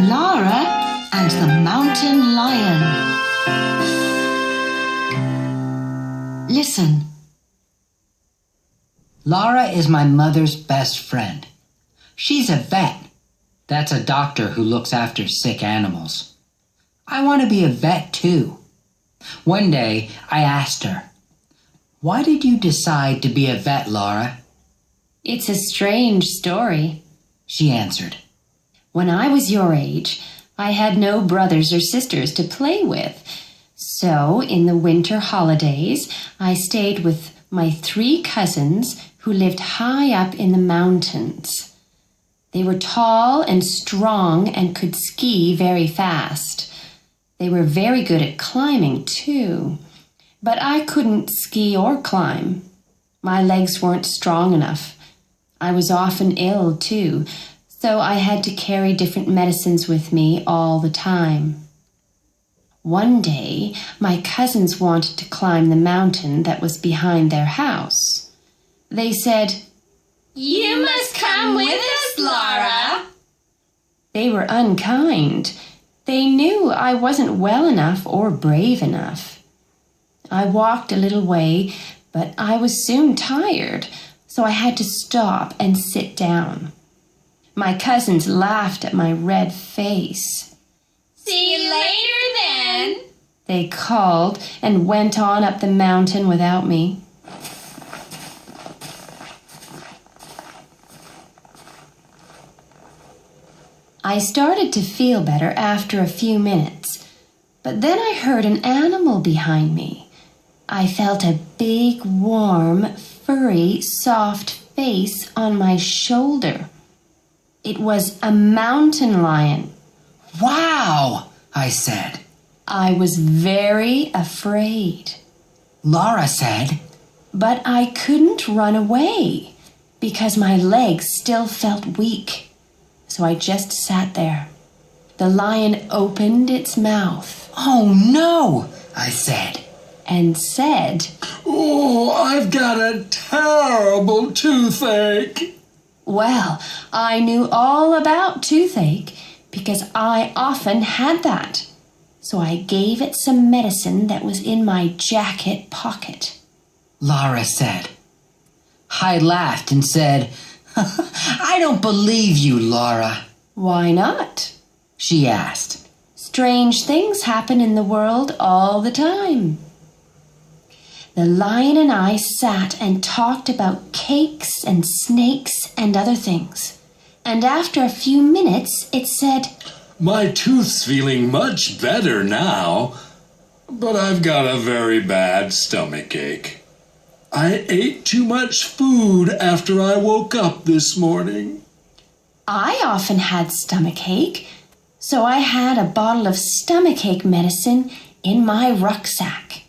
Lara and the Mountain Lion. Listen. Lara is my mother's best friend. She's a vet. That's a doctor who looks after sick animals. I want to be a vet too. One day I asked her, "Why did you decide to be a vet, Lara?" "It's a strange story," she answered. "When I was your age, I had no brothers or sisters to play with. So in the winter holidays, I stayed with my 3 cousins who lived high up in the mountains. They were tall and strong and could ski very fast. They were very good at climbing too, but I couldn't ski or climb. My legs weren't strong enough. I was often ill too, so I had to carry different medicines with me all the time. One day, my cousins wanted to climb the mountain that was behind their house. They said, "You must come with us, Lara." They were unkind. They knew I wasn't well enough or brave enough. I walked a little way, but I was soon tired, so I had to stop and sit down. My cousins laughed at my red face. "See you later then," they called and went on up the mountain without me. I started to feel better after a few minutes, but then I heard an animal behind me. I felt a big, warm, furry, soft face on my shoulder. It was a mountain lion. "Wow," I said. I was very afraid. Lara said, But I couldn't run away because my legs still felt weak. So I just sat there. The lion opened its mouth. "Oh no," I said. And said, "Oh, I've got a terrible toothache." Well, I knew all about toothache because I often had that. So I gave it some medicine that was in my jacket pocket. Lara said. I laughed and said, "I don't believe you, Lara." Why not? She asked. Strange things happen in the world all the time. The lion and I sat and talked about cakes and snakes and other things. And after a few minutes, it said, "My tooth's feeling much better now, but I've got a very bad stomachache. I ate too much food after I woke up this morning." I often had stomachache, so I had a bottle of stomachache medicine in my rucksack.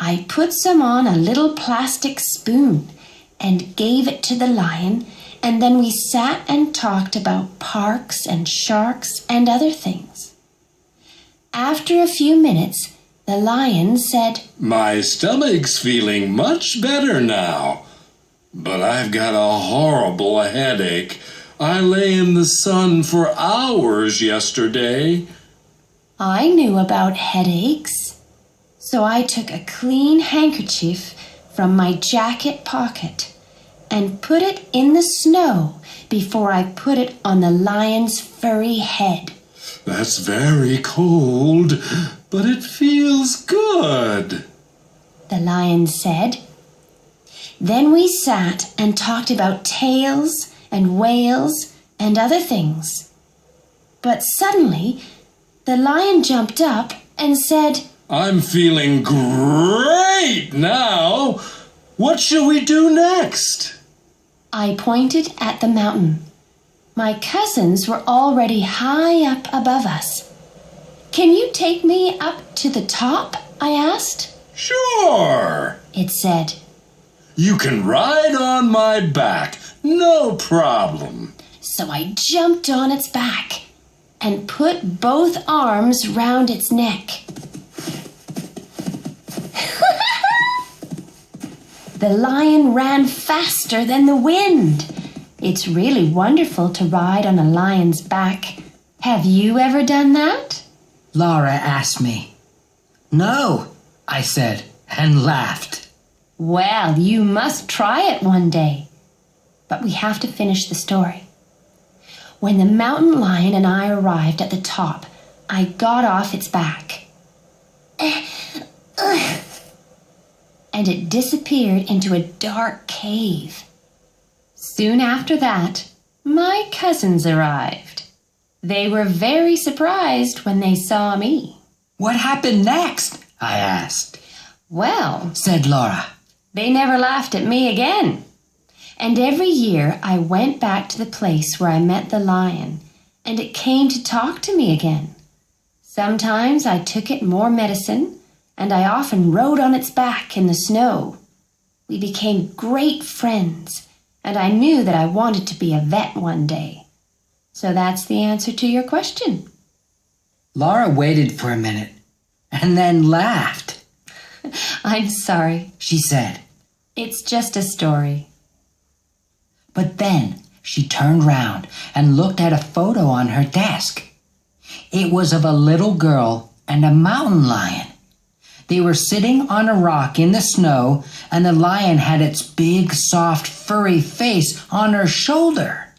I put some on a little plastic spoon and gave it to the lion, and then we sat and talked about parks and sharks and other things. After a few minutes, the lion said, "My stomach's feeling much better now, but I've got a horrible headache. I lay in the sun for hours yesterday." I knew about headaches, so I took a clean handkerchief from my jacket pocket and put it in the snow before I put it on the lion's furry head. "That's very cold, but it feels good," the lion said. Then we sat and talked about tails and whales and other things. But suddenly, the lion jumped up and said, "I'm feeling great now. What shall we do next?" I pointed at the mountain. My cousins were already high up above us. "Can you take me up to the top?" I asked. "Sure," It said. "You can ride on my back, no problem." So I jumped on its back and put both arms round its neck. The lion ran faster than the wind, It's really wonderful to ride on a lion's back. Have you ever done that? Lara asked me. No, I said, and laughed. Well, you must try it one day. But we have to finish the story. When the mountain lion and I arrived at the top, I got off its back. And it disappeared into a dark cave. Soon after that, my cousins arrived. They were very surprised when they saw me. What happened next? I asked. Well, said Lara, they never laughed at me again. And every year I went back to the place where I met the lion, and it came to talk to me again. Sometimes I took it more medicine, and I often rode on its back in the snow. We became great friends, and I knew that I wanted to be a vet one day. So that's the answer to your question. Lara waited for a minute and then laughed. I'm sorry, she said. It's just a story. But then she turned round and looked at a photo on her desk. It was of a little girl and a mountain lion. They were sitting on a rock in the snow, and the lion had its big, soft, furry face on her shoulder.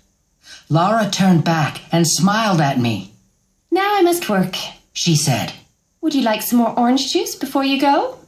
Lara turned back and smiled at me. Now I must work, she said. Would you like some more orange juice before you go?